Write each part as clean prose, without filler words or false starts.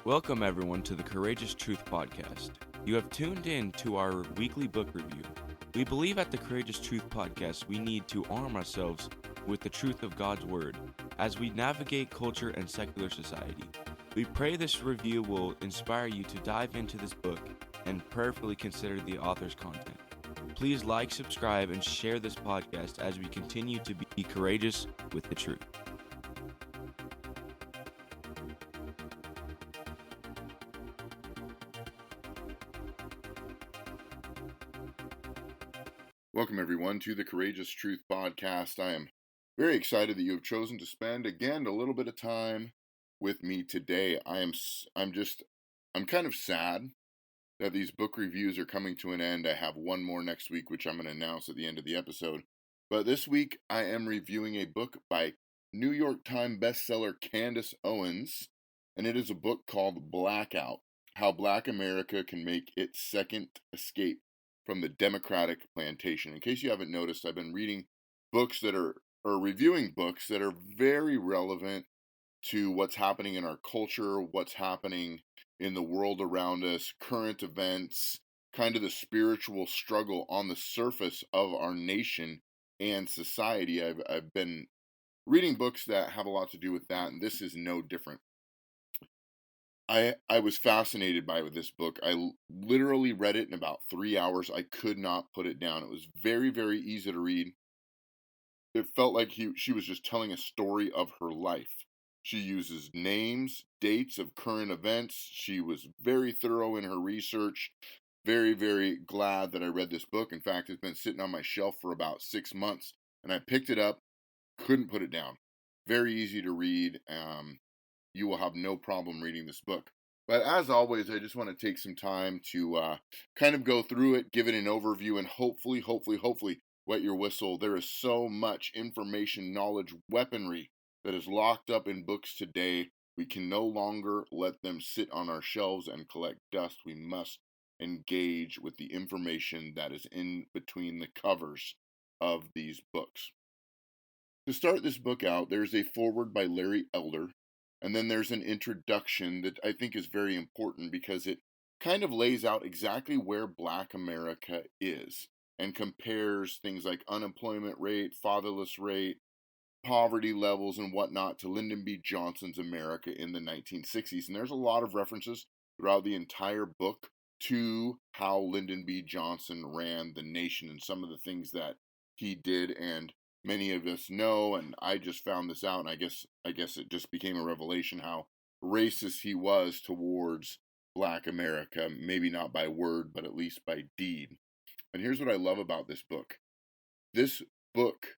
Welcome, everyone, to the Courageous Truth Podcast. You have tuned in to our weekly book review. We believe at the Courageous Truth Podcast we need to arm ourselves with the truth of God's Word as we navigate culture and secular society. We pray this review will inspire you to dive into this book and prayerfully consider the author's content. Please like, subscribe, and share this podcast as we continue to be courageous with the truth. Welcome, everyone, to the Courageous Truth Podcast. I am very excited that you have chosen to spend, again, a little bit of time with me today. I'm kind of sad that these book reviews are coming to an end. I have one more next week, which I'm going to announce at the end of the episode. But this week, I am reviewing a book by New York Times bestseller Candace Owens, and it is a book called Blackout: How Black America Can Make Its Second Escape from the Democratic Plantation. In case you haven't noticed, I've been reading books or reviewing books that are very relevant to what's happening in our culture, what's happening in the world around us, current events, kind of the spiritual struggle on the surface of our nation and society. I've been reading books that have a lot to do with that, and this is no different. I was fascinated by this book. I literally read it in about 3 hours. I could not put it down. It was very, very easy to read. It felt like she was just telling a story of her life. She uses names, dates of current events. She was very thorough in her research. Very, very glad that I read this book. In fact, it's been sitting on my shelf for about 6 months, and I picked it up, couldn't put it down. Very easy to read. You will have no problem reading this book. But as always, I just want to take some time to kind of go through it, give it an overview, and hopefully wet your whistle. There is so much information, knowledge, weaponry that is locked up in books today. We can no longer let them sit on our shelves and collect dust. We must engage with the information that is in between the covers of these books. To start this book out, there's a foreword by Larry Elder. And then there's an introduction that I think is very important because it kind of lays out exactly where Black America is and compares things like unemployment rate, fatherless rate, poverty levels, and whatnot to Lyndon B. Johnson's America in the 1960s. And there's a lot of references throughout the entire book to how Lyndon B. Johnson ran the nation and some of the things that he did. And many of us know, and I just found this out, and I guess it just became a revelation how racist he was towards Black America, maybe not by word, but at least by deed. And here's what I love about this book. This book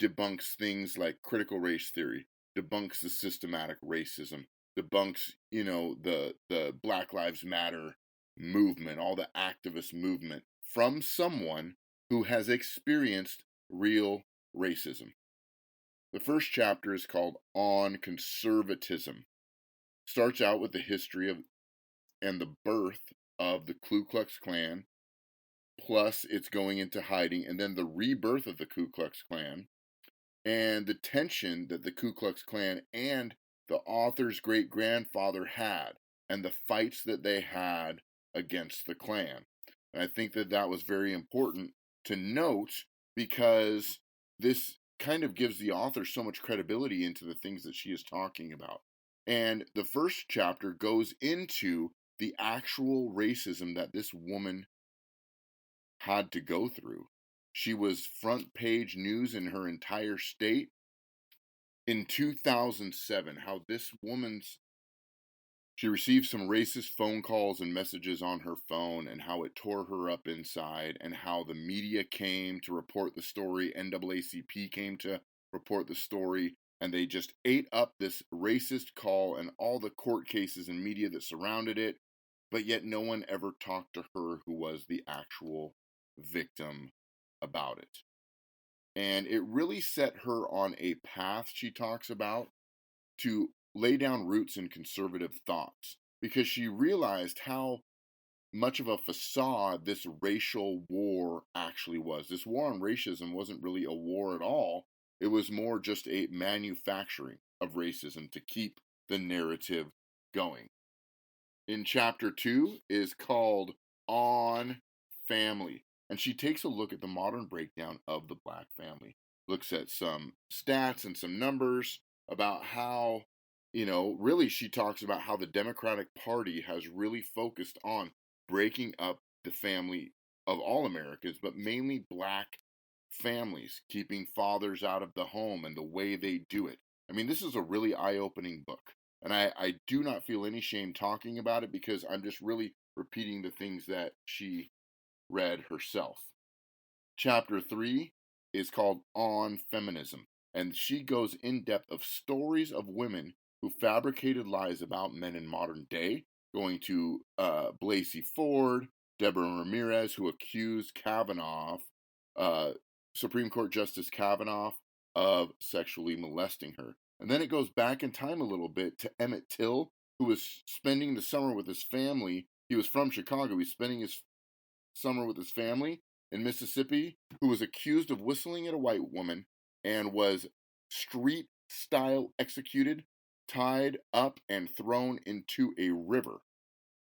debunks things like critical race theory, debunks the systematic racism, debunks, the Black Lives Matter movement, all the activist movement, from someone who has experienced real racism. The first chapter is called On Conservatism. Starts out with the history of and the birth of the Ku Klux Klan, plus it's going into hiding, and then the rebirth of the Ku Klux Klan, and the tension that the Ku Klux Klan and the author's great-grandfather had, and the fights that they had against the Klan. And I think that was very important to note because this kind of gives the author so much credibility into the things that she is talking about. And the first chapter goes into the actual racism that this woman had to go through. She was front page news in her entire state in 2007, how this she received some racist phone calls and messages on her phone and how it tore her up inside, and how the media came to report the story, NAACP came to report the story, and they just ate up this racist call and all the court cases and media that surrounded it, but yet no one ever talked to her who was the actual victim about it. And it really set her on a path, she talks about, to lay down roots in conservative thoughts, because she realized how much of a facade this racial war actually was. This war on racism wasn't really a war at all. It was more just a manufacturing of racism to keep the narrative going. in chapter 2 is called On Family. And she takes a look at the modern breakdown of the Black family, looks at some stats and some numbers about how, really she talks about how the Democratic Party has really focused on breaking up the family of all Americans, but mainly Black families, keeping fathers out of the home and the way they do it. I mean, this is a really eye-opening book. And I do not feel any shame talking about it because I'm just really repeating the things that she read herself. Chapter 3 is called On Feminism, and she goes in depth of stories of women who fabricated lies about men in modern day, going to Blasey Ford, Deborah Ramirez, who accused Kavanaugh, uh, Supreme Court Justice Kavanaugh, of sexually molesting her. And then it goes back in time a little bit to Emmett Till, who was spending the summer with his family. He was from Chicago. He's spending his summer with his family in Mississippi, who was accused of whistling at a white woman and was street style executed, tied up, and thrown into a river.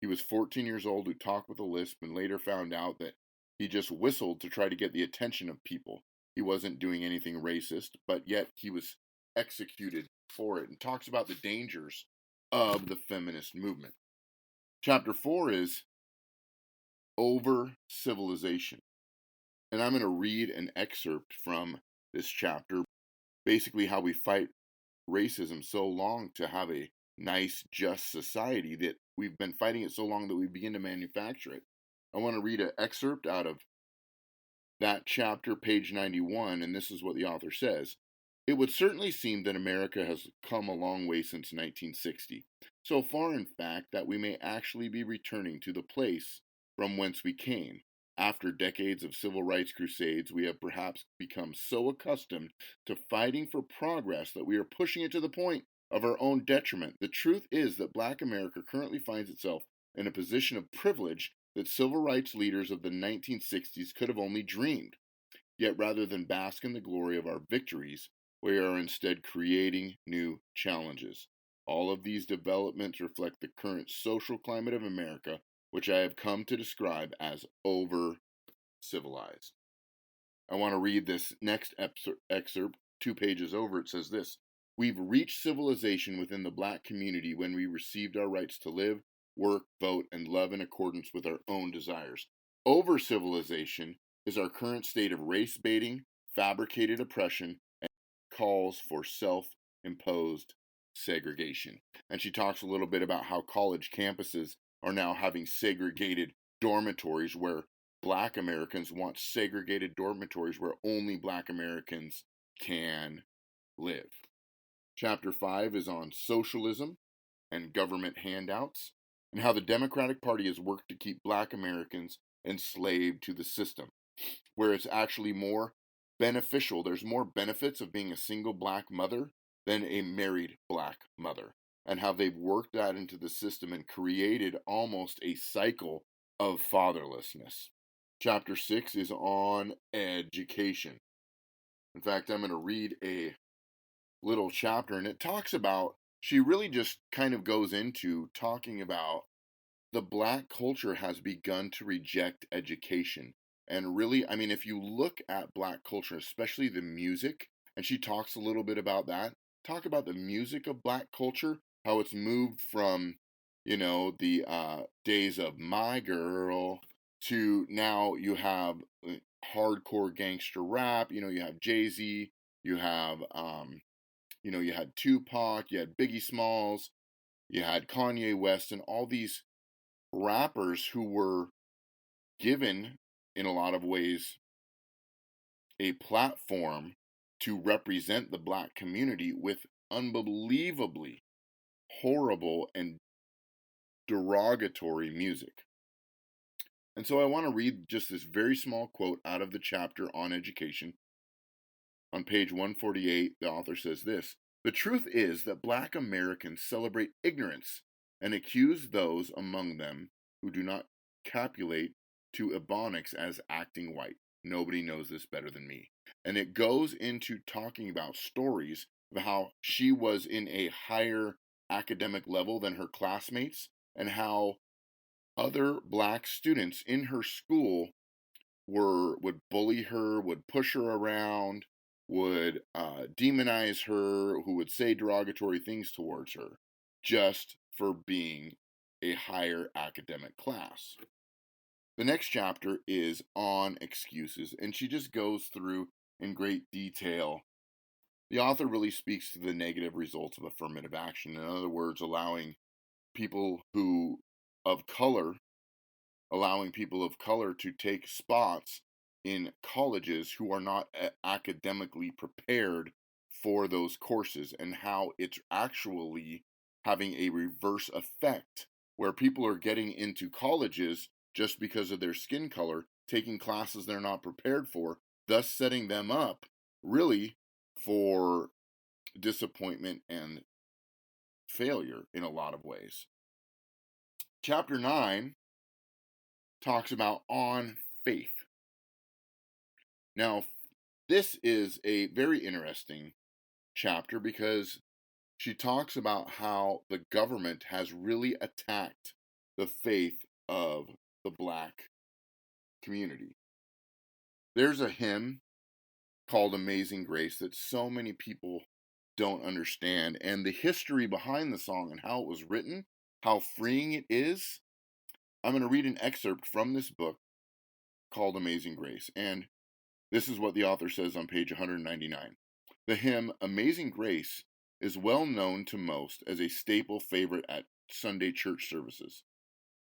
He was 14 years old, who talked with a lisp, and later found out that he just whistled to try to get the attention of people. He wasn't doing anything racist, but yet he was executed for it, and talks about the dangers of the feminist movement. Chapter 4 is Over Civilization. And I'm going to read an excerpt from this chapter, basically how we fight racism so long to have a nice, just society, that we've been fighting it so long that we begin to manufacture it. I want to read an excerpt out of that chapter, page 91, and this is what the author says. It would certainly seem that America has come a long way since 1960, so far in fact that we may actually be returning to the place from whence we came. After decades of civil rights crusades, we have perhaps become so accustomed to fighting for progress that we are pushing it to the point of our own detriment. The truth is that Black America currently finds itself in a position of privilege that civil rights leaders of the 1960s could have only dreamed. Yet rather than bask in the glory of our victories, we are instead creating new challenges. All of these developments reflect the current social climate of America, which I have come to describe as over-civilized. I want to read this next excerpt, 2 pages over. It says this: We've reached civilization within the Black community when we received our rights to live, work, vote, and love in accordance with our own desires. Over-civilization is our current state of race baiting, fabricated oppression, and calls for self-imposed segregation. And she talks a little bit about how college campuses are now having segregated dormitories where Black Americans want segregated dormitories where only Black Americans can live. Chapter 5 is on socialism and government handouts, and how the Democratic Party has worked to keep Black Americans enslaved to the system, where it's actually more beneficial. There's more benefits of being a single Black mother than a married Black mother, and how they've worked that into the system and created almost a cycle of fatherlessness. Chapter 6 is on education. In fact, I'm going to read a little chapter, and it talks about, she really just kind of goes into talking about the Black culture has begun to reject education. And really, I mean, if you look at Black culture, especially the music, and she talks a little bit about that, talk about the music of Black culture, how it's moved from, the days of My Girl to now you have hardcore gangster rap. You have Jay-Z, you have, you had Tupac, you had Biggie Smalls, you had Kanye West, and all these rappers who were given, in a lot of ways, a platform to represent the Black community with unbelievably horrible and derogatory music. And so I want to read just this very small quote out of the chapter on education. On page 148, the author says this: The truth is that Black Americans celebrate ignorance and accuse those among them who do not capulate to ebonics as acting white. Nobody knows this better than me. And it goes into talking about stories of how she was in a higher academic level than her classmates, and how other black students in her school would bully her, would push her around, would demonize her, who would say derogatory things towards her just for being a higher academic class. The next chapter is on excuses, and she just goes through in great detail. The author really speaks to the negative results of affirmative action. In other words, people who of color allowing people of color to take spots in colleges who are not academically prepared for those courses, and how it's actually having a reverse effect where people are getting into colleges just because of their skin color, taking classes they're not prepared for, thus setting them up really for disappointment and failure in a lot of ways. Chapter 9 talks about on faith. Now, this is a very interesting chapter because she talks about how the government has really attacked the faith of the black community. There's a hymn called Amazing Grace that so many people don't understand, and the history behind the song and how it was written, how freeing it is. I'm going to read an excerpt from this book called Amazing Grace, and this is what the author says on page 199. The hymn Amazing Grace is well known to most as a staple favorite at Sunday church services.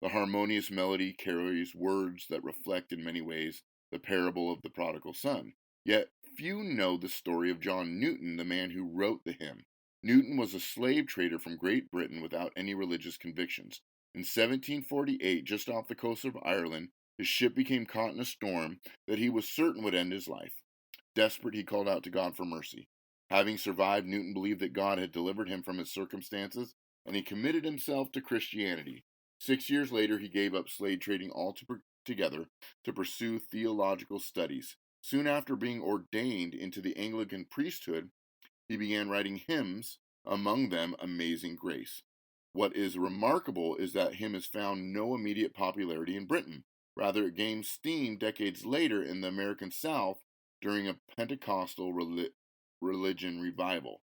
The harmonious melody carries words that reflect in many ways the parable of the prodigal son. Yet few know the story of John Newton, the man who wrote the hymn. Newton was a slave trader from Great Britain without any religious convictions. In 1748, just off the coast of Ireland, his ship became caught in a storm that he was certain would end his life. Desperate, he called out to God for mercy. Having survived, Newton believed that God had delivered him from his circumstances, and he committed himself to Christianity. 6 years later, he gave up slave trading altogether to pursue theological studies. Soon after being ordained into the Anglican priesthood, he began writing hymns, among them Amazing Grace. What is remarkable is that hymn has found no immediate popularity in Britain. Rather, it gained steam decades later in the American South during a Pentecostal religion revival.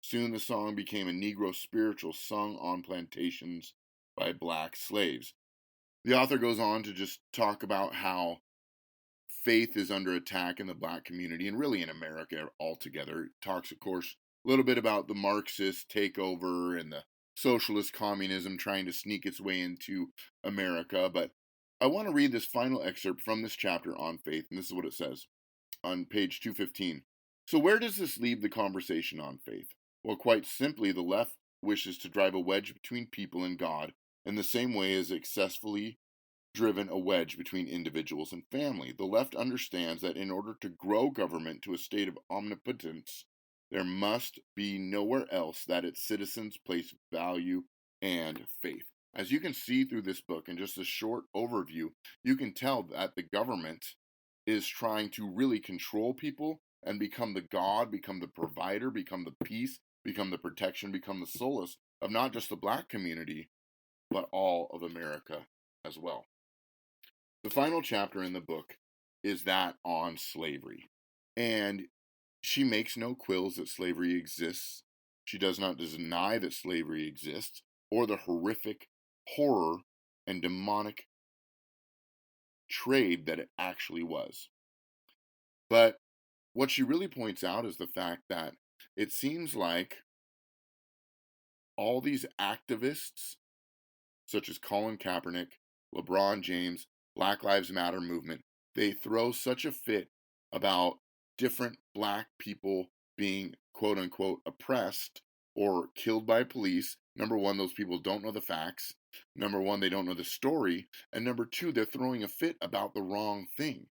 Soon the song became a Negro spiritual sung on plantations by black slaves. The author goes on to just talk about how faith is under attack in the black community and really in America altogether. It talks, of course, a little bit about the Marxist takeover and the socialist communism trying to sneak its way into America. But I want to read this final excerpt from this chapter on faith, and this is what it says on page 215. So where does this leave the conversation on faith? Well, quite simply, the left wishes to drive a wedge between people and God in the same way as successfully driven a wedge between individuals and family. The left understands that in order to grow government to a state of omnipotence, there must be nowhere else that its citizens place value and faith. As you can see through this book in just a short overview, you can tell that the government is trying to really control people and become the God, become the provider, become the peace, become the protection, become the solace of not just the black community, but all of America as well. The final chapter in the book is that on slavery. And she makes no quills that slavery exists. She does not deny that slavery exists or the horrific horror and demonic trade that it actually was. But what she really points out is the fact that it seems like all these activists, such as Colin Kaepernick, LeBron James, Black Lives Matter movement, they throw such a fit about different black people being quote unquote oppressed or killed by police. Number one, those people don't know the facts. Number one, they don't know the story. And number two, they're throwing a fit about the wrong thing.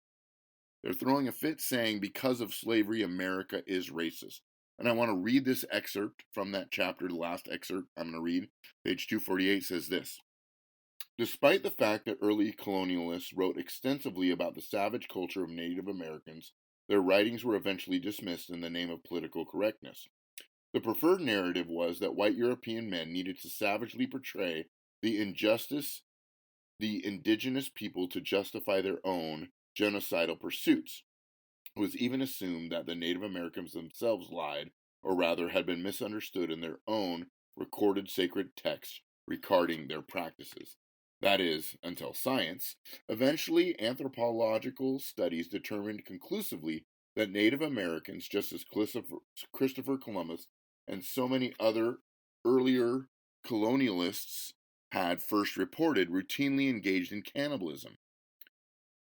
They're throwing a fit saying because of slavery, America is racist. And I want to read this excerpt from that chapter, the last excerpt I'm going to read. Page 248 says this. Despite the fact that early colonialists wrote extensively about the savage culture of Native Americans, their writings were eventually dismissed in the name of political correctness. The preferred narrative was that white European men needed to savagely portray the injustice the indigenous people to justify their own genocidal pursuits. It was even assumed that the Native Americans themselves lied, or rather had been misunderstood in their own recorded sacred texts regarding their practices. That is, until science. Eventually, anthropological studies determined conclusively that Native Americans, just as Christopher Columbus and so many other earlier colonialists had first reported, routinely engaged in cannibalism.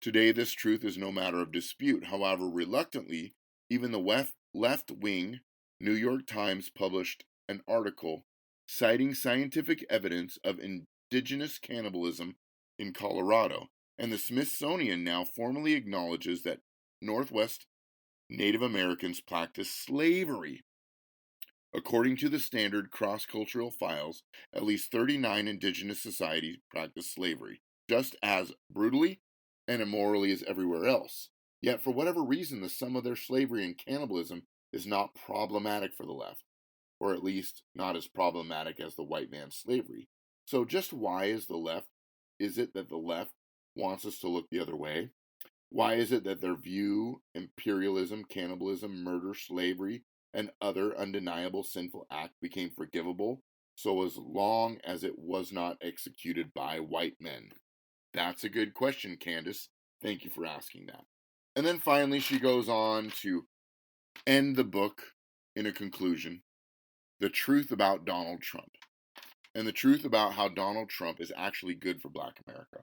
Today, this truth is no matter of dispute. However, reluctantly, even the left-wing New York Times published an article citing scientific evidence of indigenous cannibalism in Colorado, and the Smithsonian now formally acknowledges that Northwest Native Americans practiced slavery. According to the standard cross-cultural files, at least 39 indigenous societies practiced slavery, just as brutally and immorally as everywhere else. Yet, for whatever reason, the sum of their slavery and cannibalism is not problematic for the left, or at least not as problematic as the white man's slavery. So just why is it that the left wants us to look the other way? Why is it that their view imperialism, cannibalism, murder, slavery, and other undeniable sinful act became forgivable, so as long as it was not executed by white men? That's a good question, Candace. Thank you for asking that. And then finally, she goes on to end the book in a conclusion: the truth about Donald Trump. And the truth about how Donald Trump is actually good for Black America.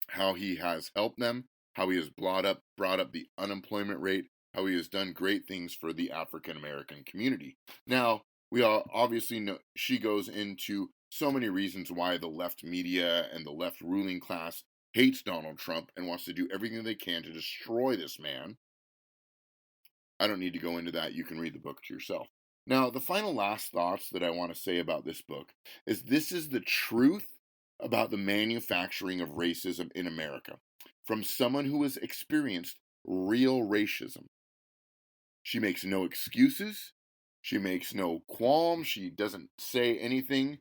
How he has helped them, how he has brought up the unemployment rate, how he has done great things for the African American community. Now, we all obviously know she goes into so many reasons why the left media and the left ruling class hates Donald Trump and wants to do everything they can to destroy this man. I don't need to go into that. You can read the book to yourself. Now, the final last thoughts that I want to say about this book is this is the truth about the manufacturing of racism in America from someone who has experienced real racism. She makes no excuses. She makes no qualms. She doesn't say anything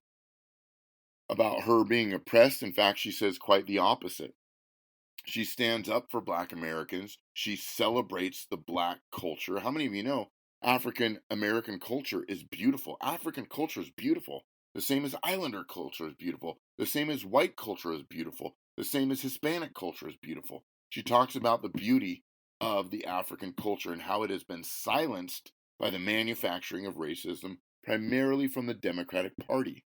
about her being oppressed. In fact, she says quite the opposite. She stands up for Black Americans. She celebrates the Black culture. How many of you know African American culture is beautiful? African culture is beautiful. The same as Islander culture is beautiful. The same as white culture is beautiful. The same as Hispanic culture is beautiful. She talks about the beauty of the African culture and how it has been silenced by the manufacturing of racism, primarily from the Democratic Party,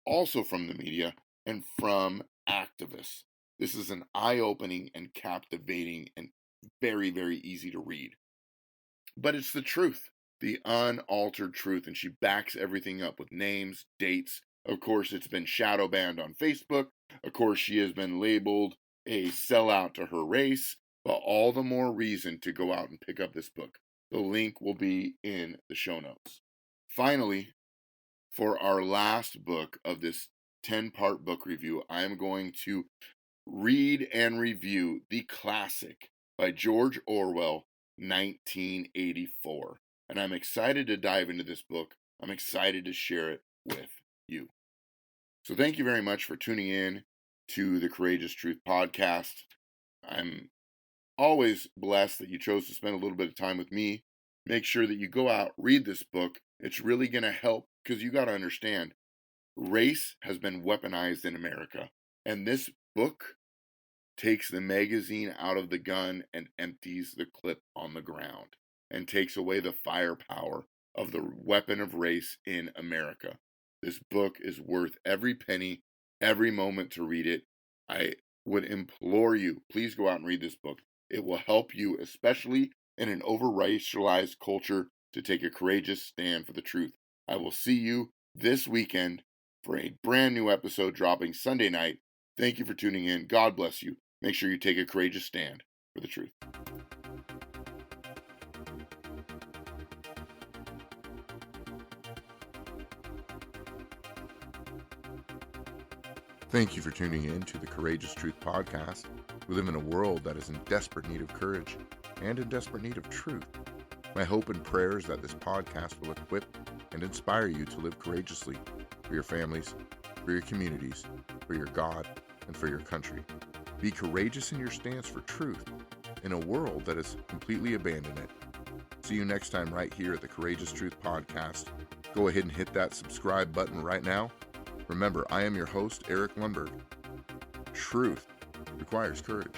also from the media, and from activists. This is an eye-opening and captivating and very, very easy to read. But it's the truth, the unaltered truth, and she backs everything up with names, dates. Of course, it's been shadow banned on Facebook. Of course, she has been labeled a sellout to her race, but all the more reason to go out and pick up this book. The link will be in the show notes. Finally, for our last book of this 10-part book review, I am going to read and review the classic by George Orwell, 1984. And I'm excited to dive into this book. I'm excited to share it with you. So thank you very much for tuning in to the Courageous Truth podcast. I'm always blessed that you chose to spend a little bit of time with me. Make sure that you go out, read this book. It's really going to help, because you got to understand, race has been weaponized in America. And this book takes the magazine out of the gun and empties the clip on the ground and takes away the firepower of the weapon of race in America. This book is worth every penny, every moment to read it. I would implore you, please go out and read this book. It will help you, especially in an over-racialized culture, to take a courageous stand for the truth. I will see you this weekend for a brand new episode dropping Sunday night. Thank you for tuning in. God bless you. Make sure you take a courageous stand for the truth. Thank you for tuning in to the Courageous Truth podcast. We live in a world that is in desperate need of courage and in desperate need of truth. My hope and prayer is that this podcast will equip and inspire you to live courageously for your families, for your communities, for your God, and for your country. Be courageous in your stance for truth in a world that has completely abandoned it. See you next time right here at the Courageous Truth Podcast. Go ahead and hit that subscribe button right now. Remember, I am your host, Eric Lundberg. Truth requires courage.